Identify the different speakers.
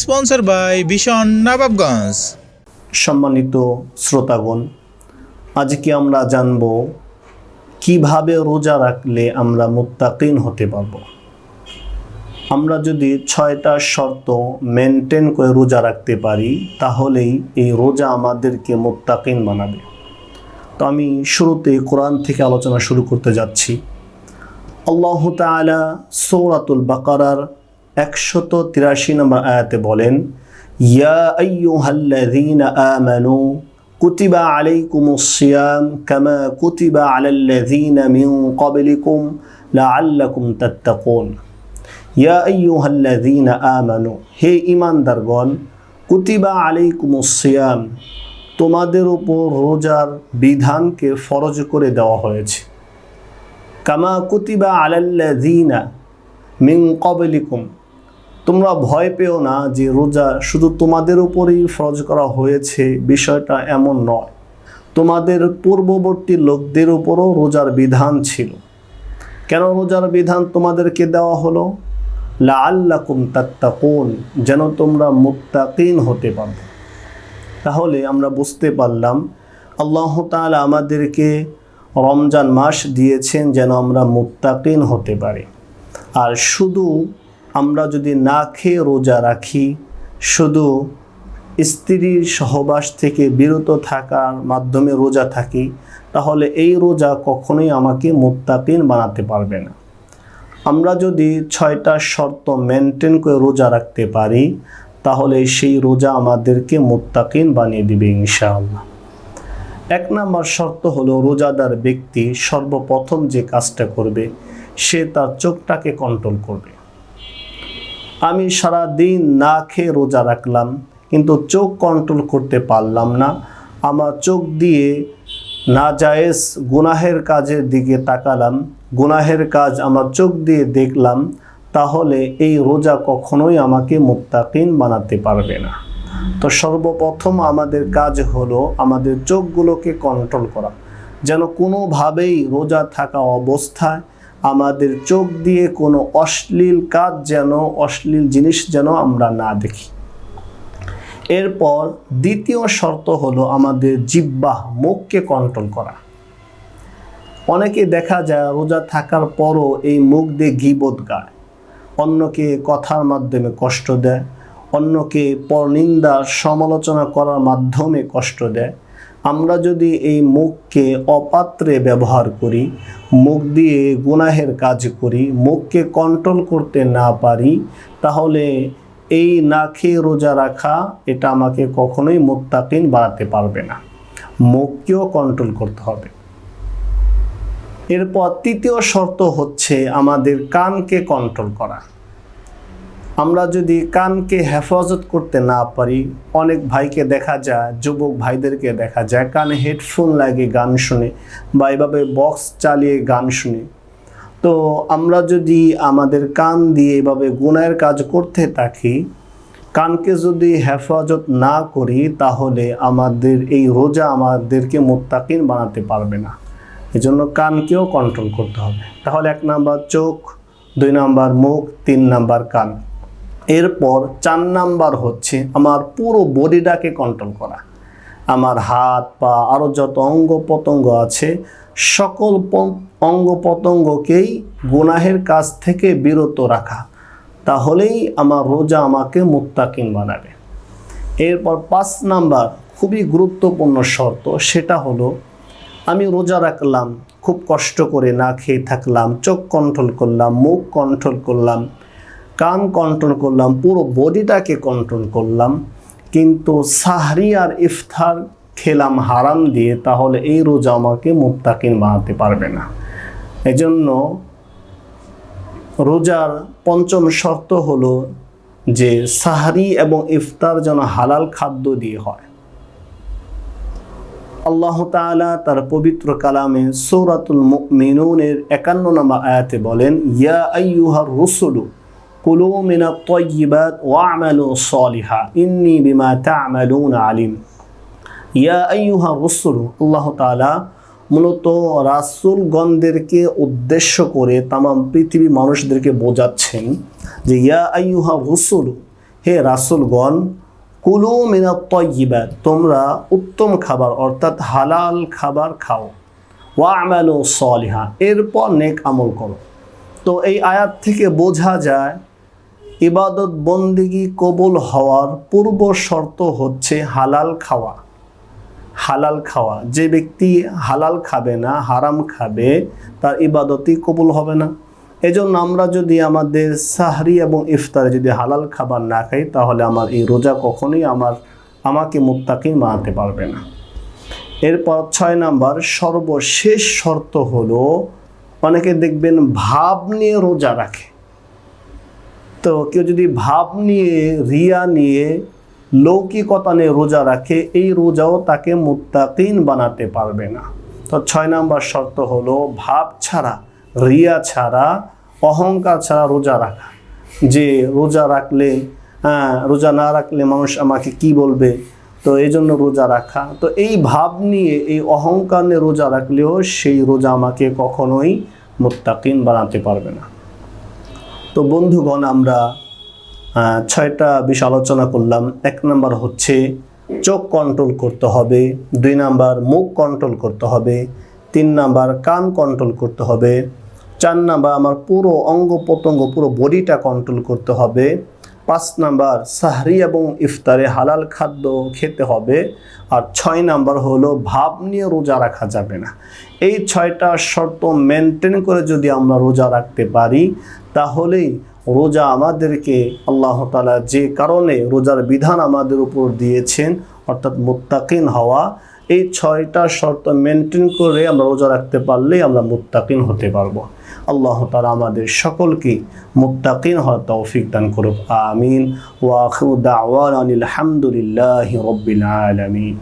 Speaker 1: Sponsor by ভীষণ নবাবগঞ্জ।
Speaker 2: সম্মানিত শ্রোতাগণ, আজকে আমরা জানব কিভাবে রোজা রাখলে আমরা মুত্তাকিন হতে পারব। আমরা যদি 6টা শর্ত মেনটেন করে রোজা রাখতে পারি তাহলেই এই রোজা আমাদেরকে মুত্তাকিন বানাবে। তো আমি শুরুতে কোরআন থেকে আলোচনা শুরু করতে যাচ্ছি। আল্লাহ তাআলা সূরাতুল বাকারার 183 নম্বর আয়াতে বলেন, ইয়া আইয়ুহাল্লাযীনা আমানু কুতিবা আলাইকুমুস সিয়াম কামা কুতিবা আলাল্লাযীনা মিন ক্বাবলিকুম লাআল্লাকুম তাত্তাকুন। ইয়া আইয়ুহাল্লাযীনা আমানু, হে ঈমানদারগণ, কুতিবা আলাইকুমুস সিয়াম, তোমাদের উপর রোজার বিধানকে ফরজ করে দেওয়া হয়েছে। কামা কুতিবা আলাল্লাযীনা মিন ক্বাবলিকুম, তোমরা ভয় পেও না যে রোজা শুধু তোমাদের উপরেই ফরজ করা হয়েছে, বিষয়টা এমন নয়। তোমাদের পূর্ববর্তী লোকদের উপরও রোজার বিধান ছিল। কেন রোজার বিধান তোমাদেরকে দেওয়া হলো? লাআল্লাকুম তাত্তাকুন, যেন তোমরা মুত্তাকিন হতে পারো। তাহলে আমরা বুঝতে পারলাম আল্লাহ তাআলা আমাদেরকে রমজান মাস দিয়েছেন যেন আমরা মুত্তাকিন হতে পারি। আর শুধু আমরা যদি না খেয়ে রোজা রাখি, শুধু স্ত্রীর সহবাস থেকে বিরত থাকার মাধ্যমে রোজা থাকি, তাহলে এই রোজা কখনোই আমাকে মুত্তাকিন বানাতে পারবে না। আমরা যদি 6টা শর্ত মেনটেন করে রোজা রাখতে পারি তাহলে সেই রোজা আমাদেরকে মুত্তাকিন বানিয়ে দিবে ইনশাআল্লাহ। 1 নম্বর শর্ত হলো, রোজাদার ব্যক্তি সর্বপ্রথম যে কাজটা করবে সে তার চোখটাকে কন্ট্রোল করবে। আমি সারা দিন না খেয়ে রোজা রাখলাম কিন্তু চোখ কন্ট্রোল করতে পারলাম না, আমার চোখ দিয়ে নাজায়েজ গুনাহের কাজের দিকে তাকালাম, গুনাহের কাজ আমার চোখ দিয়ে দেখলাম, তাহলে এই রোজা কখনোই আমাকে মুত্তাকিন বানাতে পারবে না। তো সর্বপ্রথম আমাদের কাজ হলো আমাদের চোখগুলোকে কন্ট্রোল করা, যেন কোনোভাবেই রোজা থাকা অবস্থায় আমাদের চোখ দিয়ে কোনো অশ্লীল কাজ যেন, অশ্লীল জিনিস যেন আমরা না দেখি। এরপর দ্বিতীয় শর্ত হলো আমাদের জিহ্বা, মুখকে কন্ট্রোল করা। অনেকে দেখা যায় রোজা থাকার পরও এই মুখ দিয়ে গীবত গায়, অন্যকে কথার মাধ্যমে কষ্ট দেয়, অন্যকে পরনিন্দা সমালোচনা করার মাধ্যমে কষ্ট দেয়। আমরা যদি এই মুখকে অপাত্রে ব্যবহার করি, মুখ দিয়ে গুনাহের কাজ করি, মুখকে কন্ট্রোল করতে না পারি, তাহলে এই না খেয়ে রোজা রাখা এটা আমাকে কখনোই মুত্তাকিন বানাতে পারবে না। মুখকেও কন্ট্রোল করতে হবে। এরপর তৃতীয় শর্ত হচ্ছে আমাদের কানকে কন্ট্রোল করা। আমরা যদি কানকে হেফাজত করতে না পারি, অনেক ভাইকে দেখা যায়, যুবক ভাইদেরকে দেখা যায় কানে হেডফোন লাগিয়ে গান শুনে বা এভাবে বক্স চালিয়ে গান শুনে। তো আমরা যদি আমাদের কান দিয়ে এভাবে গুনাহের কাজ করতে থাকি, কানকে যদি হেফাজত না করি, তাহলে আমাদের এই রোজা আমাদেরকে মুত্তাকিন বানাতে পারবে না। এজন্য কানকেও কন্ট্রোল করতে হবে। তাহলে 1 নাম্বার চোখ, 2 নাম্বার মুখ, 3 নাম্বার কান। এরপর 4 নাম্বার হচ্ছে আমার পুরো বডিটাকে কন্ট্রোল করা। আমার হাত পা আরও যত অঙ্গ প্রত্যঙ্গ আছে সকল অঙ্গ প্রত্যঙ্গকেই গুনাহের কাজ থেকে বিরত রাখা, তাহলেই আমার রোজা আমাকে মুত্তাকিন বানাবে। এরপর 5 নাম্বার খুবই গুরুত্বপূর্ণ শর্ত, সেটা হলো আমি রোজা রাখলাম, খুব কষ্ট করে না খেয়ে থাকলাম, চোখ কন্ট্রোল করলাম, মুখ কন্ট্রোল করলাম, কান কন্ট্রোল করলাম, পুরো বডিটাকে কন্ট্রোল করলাম, কিন্তু সাহরি আর ইফতার খেলাম হারাম দিয়ে, তাহলে এই রোজা আমাকে মুত্তাকিন বানাতে পারবে না। এজন্য রোজার 5ম শর্ত হলো যে সাহরি এবং ইফতার যেন হালাল খাদ্য দিয়ে হয়। আল্লাহ তাআলা তার পবিত্র কালামে সূরাতুল মুমিনুনের 51 নম্বর আয়াতে বলেন, ইয়া আইয়ুহার রুসুলু কুলু মিনাত তাইয়্যিবাত ওয়া'মালু সালিহা ইন্নী বিমা তা'মালুনা আলিম। ইয়া আইয়ুহার রুসুলু, আল্লাহ তাআলা মূলত রাসূলগণদেরকে উদ্দেশ্য করে তামাম পৃথিবী মানুষদেরকে বোঝাচ্ছেন যে ইয়া আইয়ুহার রুসুলু, হে রাসূলগণ, কুলু মিনাত তাইয়্যিবাত, তোমরা উত্তম খাবার অর্থাৎ হালাল খাবার খাও, ওয়া আমালু সলিহা, এরপর নেক আমল করো। তো এই আয়াত থেকে বোঝা যায় ইবাদত বন্দেগী কবুল হওয়ার পূর্ব শর্ত হচ্ছে হালাল খাওয়া। হালাল খাওয়া, যে ব্যক্তি হালাল খাবে না, হারাম খাবে, তার ইবাদতই কবুল হবে না। এজন্য আমরা যদি আমাদের সাহরি এবং ইফতারে যদি হালাল খাবার না খাই, তাহলে আমার এই রোজা কখনোই আমাকে মুত্তাকিন বানাতে পারবে না। এরপর 6 নাম্বার সর্বশেষ শর্ত হলো, অনেকে দেখবেন ভাব নিয়ে রোজা রাখে। তো কেউ যদি ভাব নিয়ে, রিয়া নিয়ে, লৌকিকতা নিয়ে রোজা রাখে, এই রোজাও তাকে মুত্তাকিন বানাতে পারবে না। তো 6 নাম্বার শর্ত হলো ভাব ছাড়া, রিয়া ছাড়া, অহংকার ছাড়া রোজা রাখা। যে রোজা রাখলে, রোজা না রাখলে মানুষ আমাকে কি বলবে, তো এই জন্য রোজা রাখা। তো এই ভাব নিয়ে, এই অহংকার নিয়ে রোজা রাখলেও সেই রোজা আমাকে কখনোই মুত্তাকিন বানাতে পারবে না। তো বন্ধুগণ, আমরা 6টা বিষয় আলোচনা করলাম। 1 নাম্বার হচ্ছে চোখ কন্ট্রোল করতে হবে, 2 নাম্বার মুখ কন্ট্রোল করতে হবে, 3 নাম্বার কান কন্ট্রোল করতে হবে, 4 নাম্বার আমার পুরো অঙ্গ প্রত্যঙ্গ, পুরো বডিটা কন্ট্রোল করতে হবে, 5 নাম্বার সাহরি এবং ইফতারে হালাল খাদ্য খেতে হবে, আর 6 নাম্বার হলো ভাব নিয়ে রোজা রাখা যাবে না। এই 6টা শর্ত মেনটেন করে যদি আমরা রোজা রাখতে পারি, তাহলেই রোজা আমাদেরকে আল্লাহ তাআলা যে কারণে রোজার বিধান আমাদের উপর দিয়েছেন, অর্থাৎ মুত্তাকিন হওয়া, এই 6টা শর্ত মেনটেন করে আমরা রোজা রাখতে পারলেই আমরা মুত্তাকিন হতে পারবো। আল্লাহ তাআলা আমাদের সকলকে মুত্তাকিন হওয়ার তৌফিক দান করুক। আমিন। ওয়া আখিরু দাওয়ানা আলহামদুলিল্লাহি রাব্বিল আলামিন।